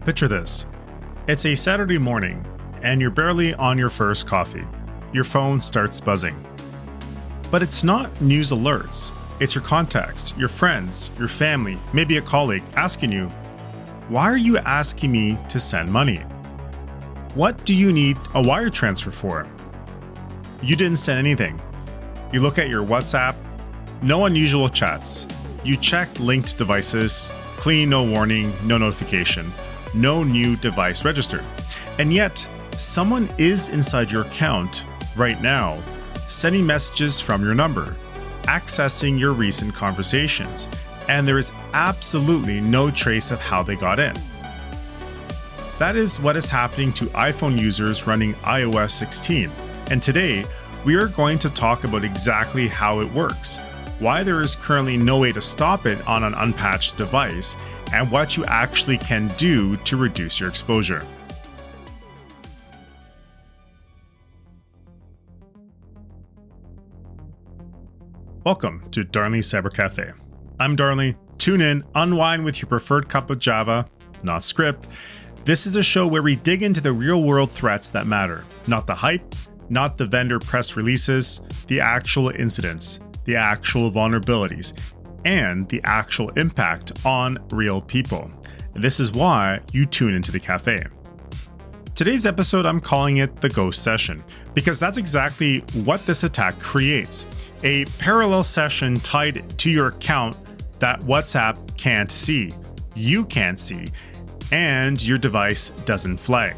Picture this. It's a Saturday morning, and you're barely on your first coffee. Your phone starts buzzing. But it's not news alerts. It's your contacts, your friends, your family, maybe a colleague asking you, "Why are you asking me to send money? What do you need a wire transfer for?" You didn't send anything. You look at your WhatsApp, no unusual chats. You check linked devices, clean, no warning, no notification, no new device registered. And yet, someone is inside your account right now, sending messages from your number, accessing your recent conversations, and there is absolutely no trace of how they got in. That is what is happening to iPhone users running iOS 16. And today, we are going to talk about exactly how it works, why there is currently no way to stop it on an unpatched device, and what you actually can do to reduce your exposure. Welcome to Darnley's Cyber Cafe. I'm Darnley. Tune in, unwind with your preferred cup of Java, not script. This is a show where we dig into the real-world threats that matter, not the hype, not the vendor press releases, the actual incidents, the actual vulnerabilities, and the actual impact on real people. This is why you tune into the cafe. Today's episode, I'm calling it the Ghost Session, because that's exactly what this attack creates. A parallel session tied to your account that WhatsApp can't see, you can't see, and your device doesn't flag.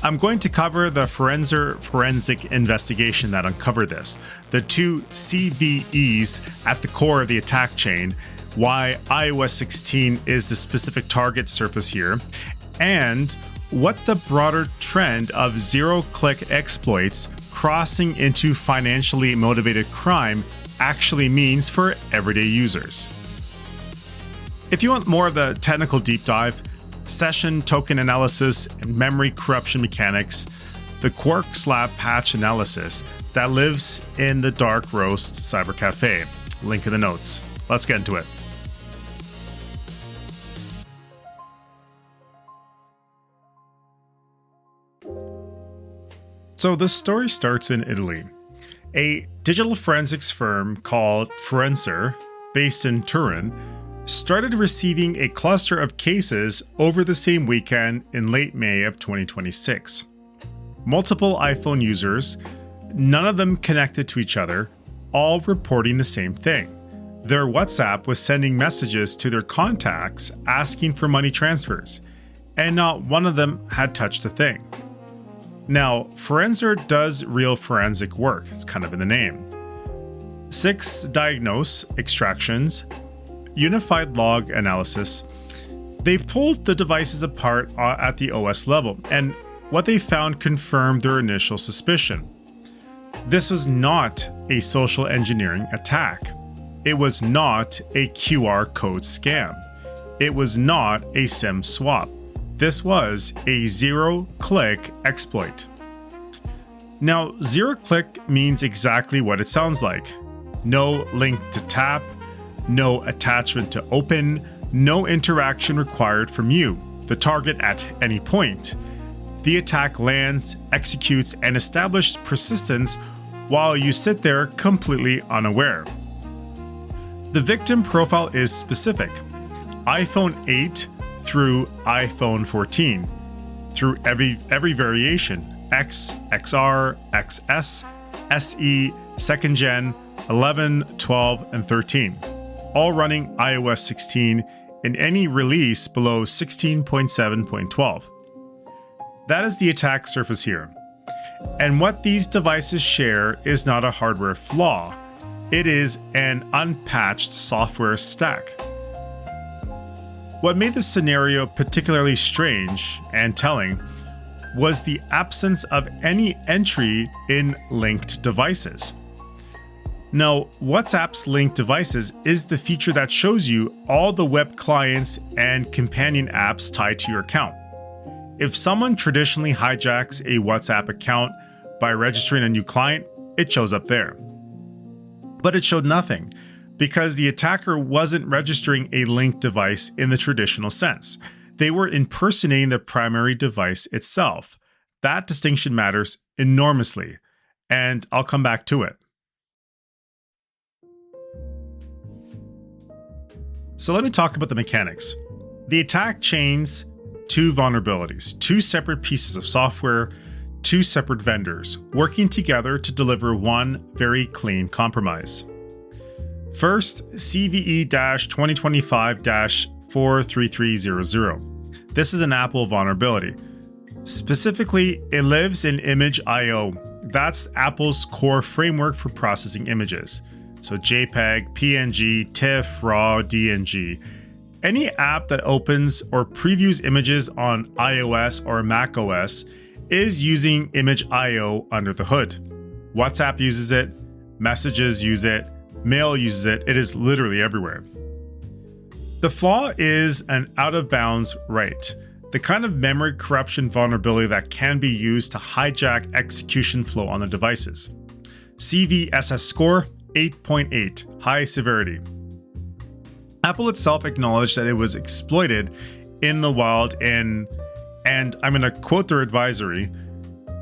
I'm going to cover the forensic investigation that uncovered this, the two CVEs at the core of the attack chain, why iOS 16 is the specific target surface here, and what the broader trend of zero-click exploits crossing into financially motivated crime actually means for everyday users. If you want more of the technical deep dive, session token analysis, and memory corruption mechanics, the Quarks Lab patch analysis that lives in the Dark Roast Cyber Cafe. Link in the notes. Let's get into it. So the story starts in Italy. A digital forensics firm called Forenser, based in Turin, started receiving a cluster of cases over the same weekend in late May of 2026. Multiple iPhone users, none of them connected to each other, all reporting the same thing. Their WhatsApp was sending messages to their contacts asking for money transfers, and not one of them had touched a thing. Now, Forenser does real forensic work, it's kind of in the name. 6 diagnose extractions, unified log analysis. They pulled the devices apart at the OS level, and what they found confirmed their initial suspicion. This was not a social engineering attack. It was not a QR code scam. It was not a SIM swap. This was a zero-click exploit. Now, zero-click means exactly what it sounds like. No link to tap, no attachment to open, no interaction required from you, the target, at any point. The attack lands, executes, and establishes persistence while you sit there completely unaware. The victim profile is specific. iPhone 8 through iPhone 14, through every variation, X, XR, XS, SE, 2nd Gen, 11, 12, and 13. All running iOS 16 in any release below 16.7.12. That is the attack surface here. And what these devices share is not a hardware flaw. It is an unpatched software stack. What made this scenario particularly strange and telling was the absence of any entry in linked devices. Now, WhatsApp's linked devices is the feature that shows you all the web clients and companion apps tied to your account. If someone traditionally hijacks a WhatsApp account by registering a new client, it shows up there. But it showed nothing because the attacker wasn't registering a linked device in the traditional sense. They were impersonating the primary device itself. That distinction matters enormously, and I'll come back to it. So let me talk about the mechanics. The attack chains two vulnerabilities, two separate pieces of software, two separate vendors, working together to deliver one very clean compromise. First, CVE 2025 43300. This is an Apple vulnerability. Specifically, it lives in Image I/O. That's Apple's core framework for processing images. So JPEG, PNG, TIFF, RAW, DNG. Any app that opens or previews images on iOS or macOS is using Image I/O under the hood. WhatsApp uses it, Messages use it, Mail uses it. It is literally everywhere. The flaw is an out-of-bounds write, the kind of memory corruption vulnerability that can be used to hijack execution flow on the devices. CVSS score 8.8, high severity. Apple itself acknowledged that it was exploited in the wild and I'm going to quote their advisory,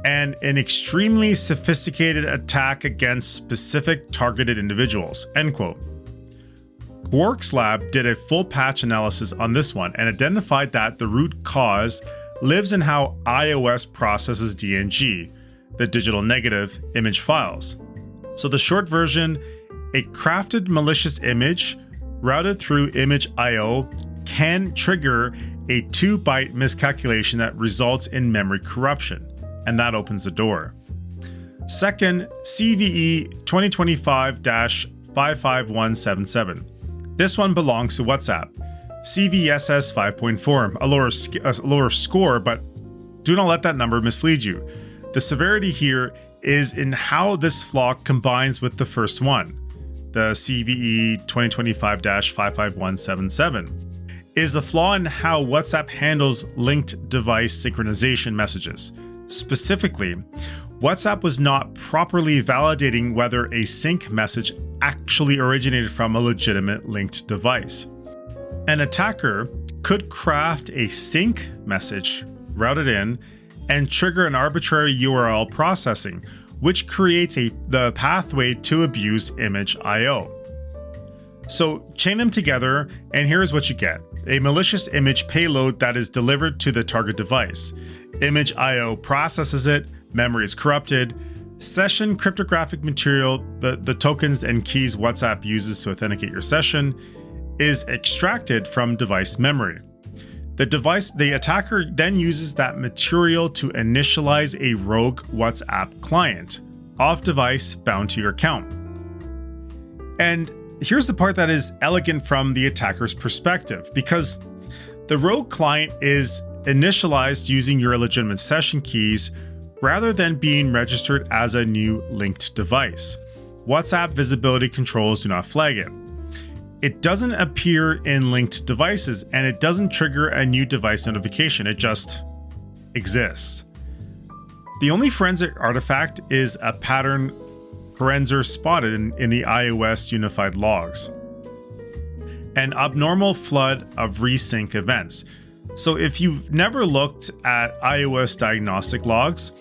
and an extremely sophisticated attack against specific targeted individuals, end quote. Quark's lab did a full patch analysis on this one and identified that the root cause lives in how iOS processes DNG, the digital negative image files. So the short version, a crafted malicious image routed through Image I/O can trigger a 2-byte miscalculation that results in memory corruption, and that opens the door. Second, CVE 2025-55177. This one belongs to WhatsApp. CVSS 5.4, a lower score, but do not let that number mislead you. The severity here is in how this flaw combines with the first one, the CVE 2025-55177, is a flaw in how WhatsApp handles linked device synchronization messages. Specifically, WhatsApp was not properly validating whether a sync message actually originated from a legitimate linked device. An attacker could craft a sync message, route it in, and trigger an arbitrary URL processing, which creates the pathway to abuse Image I/O. So chain them together, and here's what you get. A malicious image payload that is delivered to the target device. Image I/O processes it, memory is corrupted, session cryptographic material, the tokens and keys WhatsApp uses to authenticate your session, is extracted from device memory. The attacker then uses that material to initialize a rogue WhatsApp client, off-device bound to your account. And here's the part that is elegant from the attacker's perspective, because the rogue client is initialized using your legitimate session keys rather than being registered as a new linked device. WhatsApp visibility controls do not flag it. It doesn't appear in linked devices, and it doesn't trigger a new device notification. It just exists. The only forensic artifact is a pattern Forenser spotted in the iOS unified logs. An abnormal flood of resync events. So if you've never looked at iOS diagnostic logs,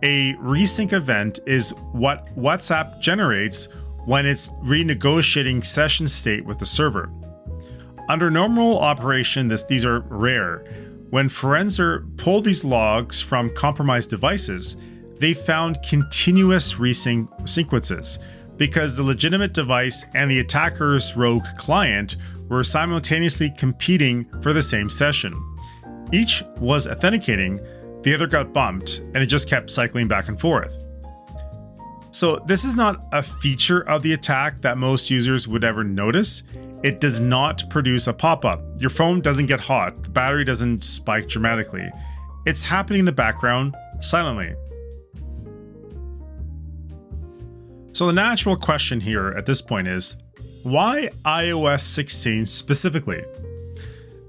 a resync event is what WhatsApp generates when it's renegotiating session state with the server. Under normal operation, these are rare. When Forenser pulled these logs from compromised devices, they found continuous resync sequences because the legitimate device and the attacker's rogue client were simultaneously competing for the same session. Each was authenticating, the other got bumped, and it just kept cycling back and forth. So this is not a feature of the attack that most users would ever notice. It does not produce a pop-up. Your phone doesn't get hot. The battery doesn't spike dramatically. It's happening in the background silently. So the natural question here at this point is, why iOS 16 specifically?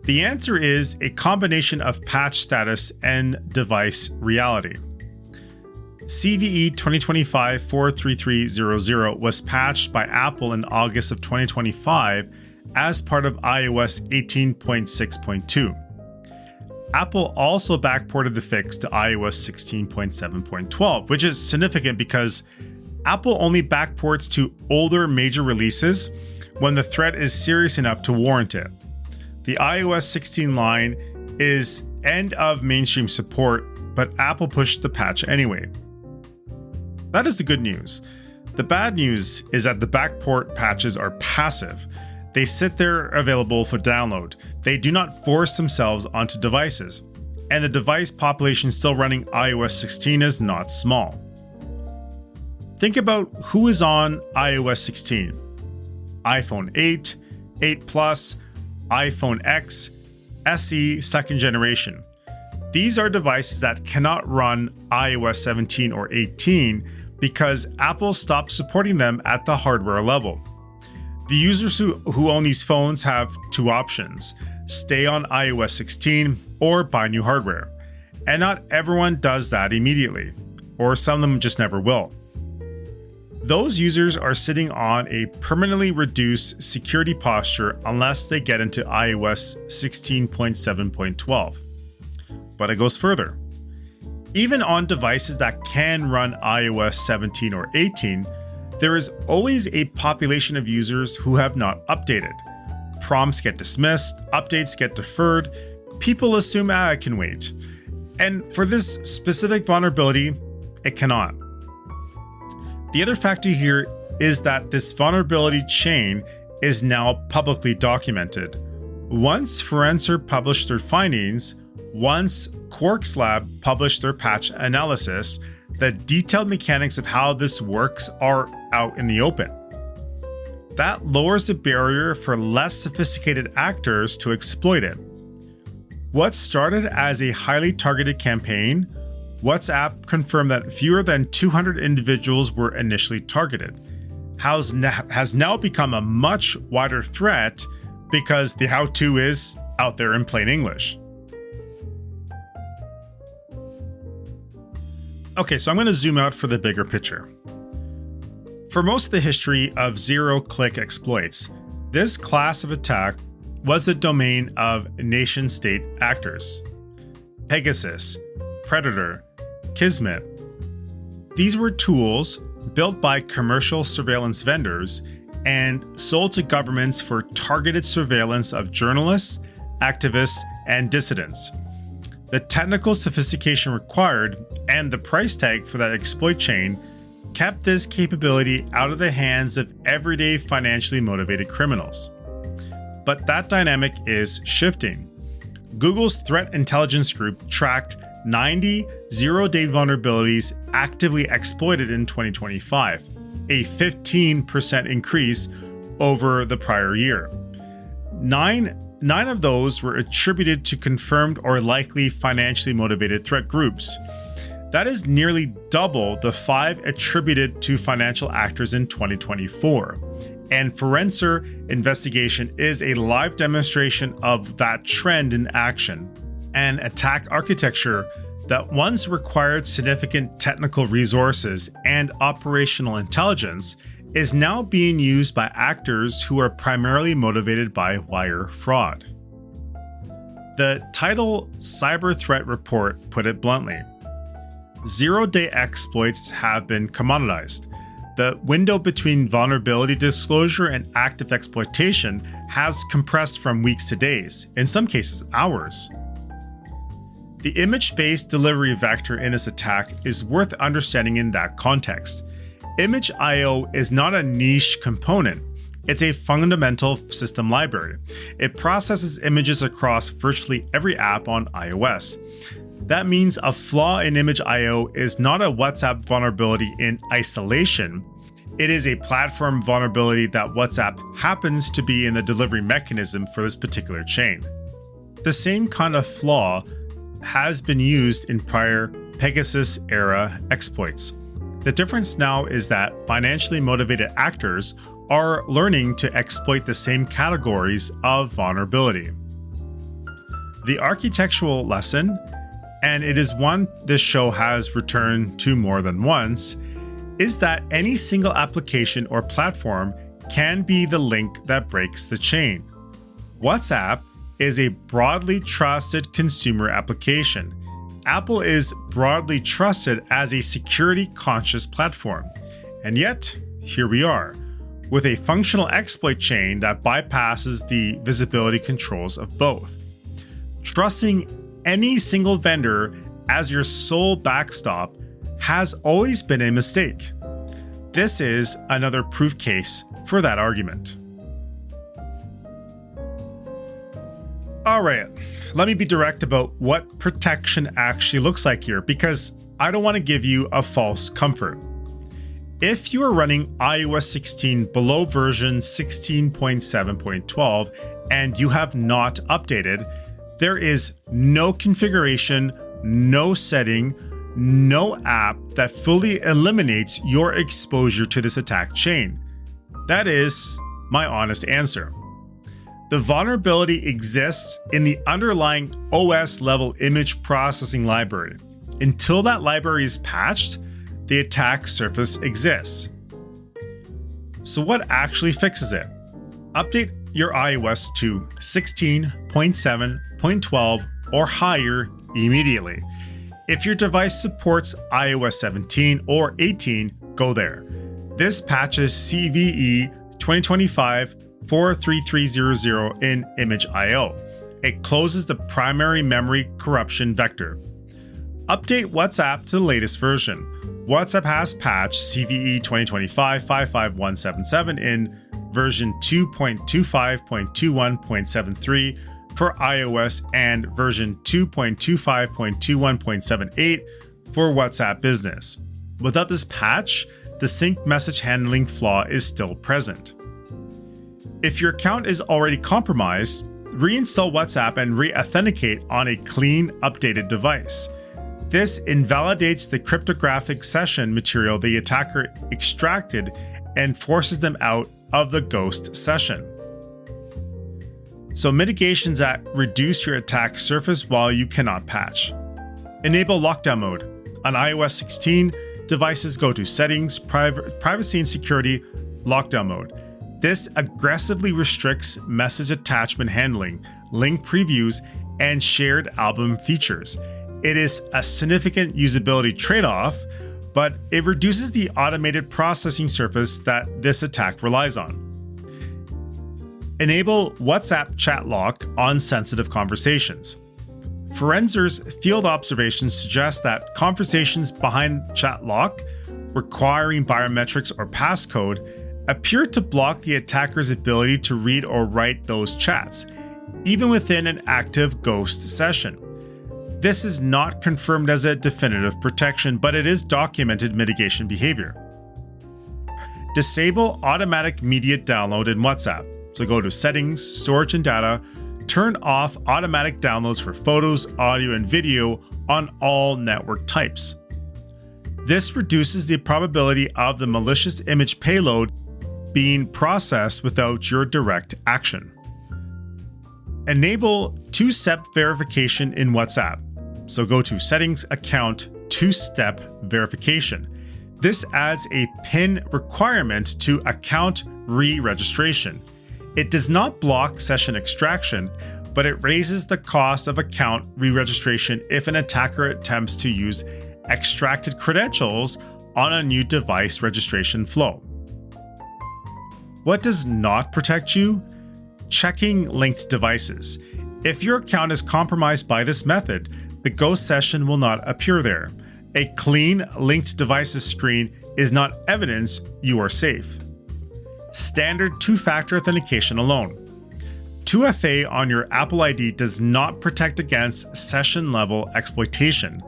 The answer is a combination of patch status and device reality. CVE 2025 43300 was patched by Apple in August of 2025 as part of iOS 18.6.2. Apple also backported the fix to iOS 16.7.12, which is significant because Apple only backports to older major releases when the threat is serious enough to warrant it. The iOS 16 line is end of mainstream support, but Apple pushed the patch anyway. That is the good news. The bad news is that the backport patches are passive. They sit there available for download. They do not force themselves onto devices. And the device population still running iOS 16 is not small. Think about who is on iOS 16. iPhone 8, 8 Plus, iPhone X, SE second generation. These are devices that cannot run iOS 17 or 18 because Apple stopped supporting them at the hardware level. The users who own these phones have two options: stay on iOS 16 or buy new hardware. And not everyone does that immediately, or some of them just never will. Those users are sitting on a permanently reduced security posture unless they get into iOS 16.7.12. But it goes further. Even on devices that can run iOS 17 or 18, there is always a population of users who have not updated. Prompts get dismissed, updates get deferred, people assume it can wait. And for this specific vulnerability, it cannot. The other factor here is that this vulnerability chain is now publicly documented. Once Forenser published their findings, once Quark's lab published their patch analysis, the detailed mechanics of how this works are out in the open. That lowers the barrier for less sophisticated actors to exploit it. What started as a highly targeted campaign, WhatsApp confirmed that fewer than 200 individuals were initially targeted, has now become a much wider threat because the how-to is out there in plain English. Okay, so I'm going to zoom out for the bigger picture. For most of the history of zero-click exploits, this class of attack was the domain of nation-state actors. Pegasus, Predator, Kismet. These were tools built by commercial surveillance vendors and sold to governments for targeted surveillance of journalists, activists, and dissidents. The technical sophistication required and the price tag for that exploit chain kept this capability out of the hands of everyday financially motivated criminals. But that dynamic is shifting. Google's threat intelligence group tracked 90 zero-day vulnerabilities actively exploited in 2025, a 15% increase over the prior year. Nine of those were attributed to confirmed or likely financially motivated threat groups. That is nearly double the 5 attributed to financial actors in 2024. And Forenser investigation is a live demonstration of that trend in action. An attack architecture that once required significant technical resources and operational intelligence is now being used by actors who are primarily motivated by wire fraud. The title Cyber Threat Report put it bluntly. Zero-day exploits have been commoditized. The window between vulnerability disclosure and active exploitation has compressed from weeks to days, in some cases hours. The image-based delivery vector in this attack is worth understanding in that context. Image I/O is not a niche component. It's a fundamental system library. It processes images across virtually every app on iOS. That means a flaw in image I/O is not a WhatsApp vulnerability in isolation. It is a platform vulnerability that WhatsApp happens to be in the delivery mechanism for this particular chain. The same kind of flaw has been used in prior Pegasus-era exploits. The difference now is that financially motivated actors are learning to exploit the same categories of vulnerability. The architectural lesson, and it is one this show has returned to more than once, is that any single application or platform can be the link that breaks the chain. WhatsApp is a broadly trusted consumer application. Apple is broadly trusted as a security-conscious platform. And yet, here we are, with a functional exploit chain that bypasses the visibility controls of both. Trusting any single vendor as your sole backstop has always been a mistake. This is another proof case for that argument. All right, let me be direct about what protection actually looks like here, because I don't want to give you a false comfort. If you are running iOS 16 below version 16.7.12 and you have not updated, there is no configuration, no setting, no app that fully eliminates your exposure to this attack chain. That is my honest answer. The vulnerability exists in the underlying OS level image processing library. Until that library is patched, the attack surface exists. So what actually fixes it? Update your iOS to 16.7.12 or higher immediately. If your device supports iOS 17 or 18, go there. This patches CVE 2025-43300 in image.io. It closes the primary memory corruption vector. Update WhatsApp to the latest version. WhatsApp has patched CVE 2025-55177 in version 2.25.21.73 for iOS and version 2.25.21.78 for WhatsApp Business. Without this patch, the sync message handling flaw is still present. If your account is already compromised, reinstall WhatsApp and re-authenticate on a clean, updated device. This invalidates the cryptographic session material the attacker extracted and forces them out of the ghost session. So mitigations that reduce your attack surface while you cannot patch. Enable lockdown mode. On iOS 16, devices go to Settings, Privacy and Security, Lockdown mode. This aggressively restricts message attachment handling, link previews, and shared album features. It is a significant usability trade-off, but it reduces the automated processing surface that this attack relies on. Enable WhatsApp chat lock on sensitive conversations. Forenser's field observations suggest that conversations behind chat lock, requiring biometrics or passcode, appear to block the attacker's ability to read or write those chats, even within an active ghost session. This is not confirmed as a definitive protection, but it is documented mitigation behavior. Disable automatic media download in WhatsApp. So go to Settings, Storage and Data, turn off automatic downloads for photos, audio, and video on all network types. This reduces the probability of the malicious image payload being processed without your direct action. Enable two-step verification in WhatsApp. So go to Settings, Account, two-step verification. This adds a PIN requirement to account re-registration. It does not block session extraction, but it raises the cost of account re-registration if an attacker attempts to use extracted credentials on a new device registration flow. What does not protect you? Checking linked devices. If your account is compromised by this method, the ghost session will not appear there. A clean linked devices screen is not evidence you are safe. Standard two-factor authentication alone. 2FA on your Apple ID does not protect against session-level exploitation.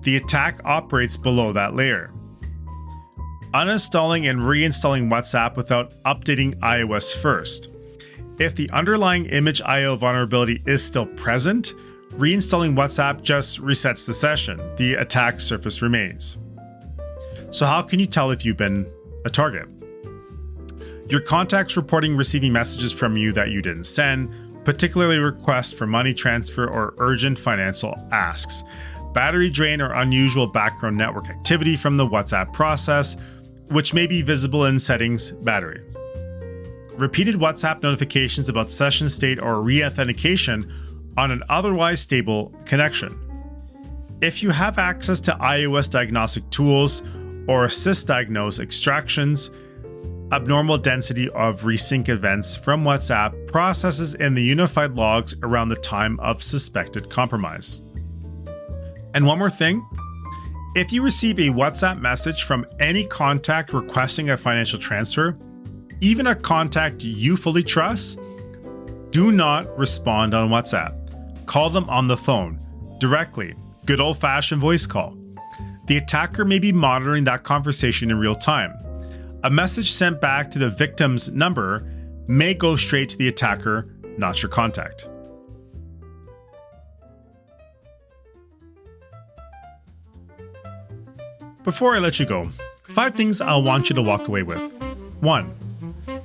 The attack operates below that layer. Uninstalling and reinstalling WhatsApp without updating iOS first. If the underlying image.io vulnerability is still present, reinstalling WhatsApp just resets the session. The attack surface remains. So how can you tell if you've been a target? Your contacts reporting receiving messages from you that you didn't send, particularly requests for money transfer or urgent financial asks. Battery drain or unusual background network activity from the WhatsApp process, which may be visible in Settings, Battery. repeated WhatsApp notifications about session state or re-authentication on an otherwise stable connection. If you have access to iOS diagnostic tools or sysdiagnose extractions, abnormal density of resync events from WhatsApp processes in the unified logs around the time of suspected compromise. And one more thing, if you receive a WhatsApp message from any contact requesting a financial transfer, even a contact you fully trust, do not respond on WhatsApp. Call them on the phone, directly, good old-fashioned voice call. The attacker may be monitoring that conversation in real time. A message sent back to the victim's number may go straight to the attacker, not your contact. Before I let you go, 5 things I want you to walk away with. 1.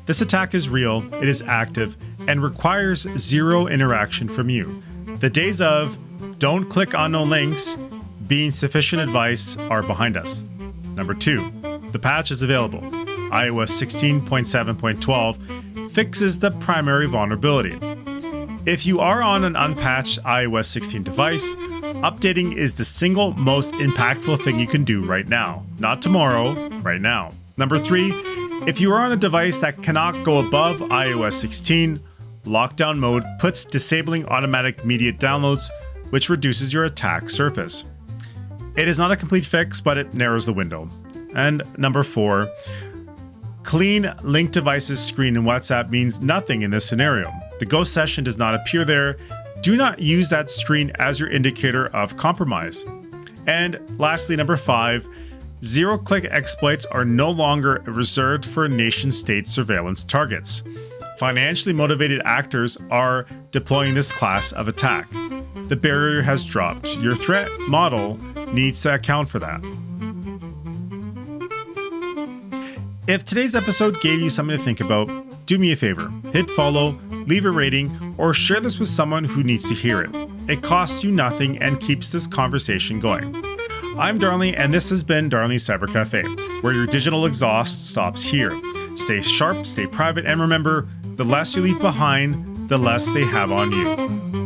This attack is real, it is active, and requires zero interaction from you. The days of don't click on no links being sufficient advice are behind us. Number 2, the patch is available. iOS 16.7.12 fixes the primary vulnerability. If you are on an unpatched iOS 16 device, updating is the single most impactful thing you can do right now. Not tomorrow, right now. Number 3, if you are on a device that cannot go above iOS 16, lockdown mode puts disabling automatic immediate downloads, which reduces your attack surface. It is not a complete fix, but it narrows the window. And number 4, clean linked devices screen in WhatsApp means nothing in this scenario. The ghost session does not appear there. Do not use that screen as your indicator of compromise. And lastly, number 5, zero-click exploits are no longer reserved for nation-state surveillance targets. Financially motivated actors are deploying this class of attack. The barrier has dropped. Your threat model needs to account for that. If today's episode gave you something to think about, do me a favor, hit follow, leave a rating, or share this with someone who needs to hear it. It costs you nothing and keeps this conversation going. I'm Darnley, and this has been Darnley's Cyber Cafe, where your digital exhaust stops here. Stay sharp, stay private, and remember, the less you leave behind, the less they have on you.